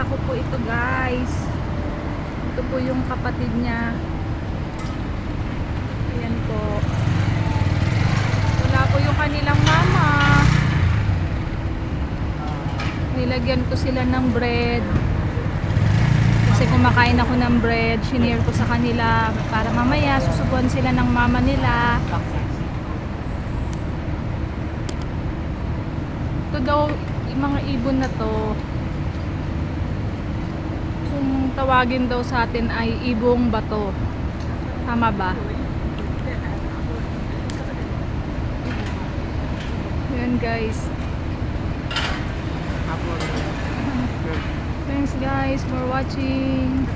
ko po ito guys. Ito po yung kapatid niya. Ayan po. Wala po yung kanilang mama. Nilagyan ko sila ng bread. Kasi kumakain ako ng bread. Shinare ko sa kanila para mamaya susubuan sila ng mama nila. Ito daw yung mga ibon na to, kung tawagin daw sa atin ay ibong bato. Tama ba? Yan guys. Thanks guys for watching.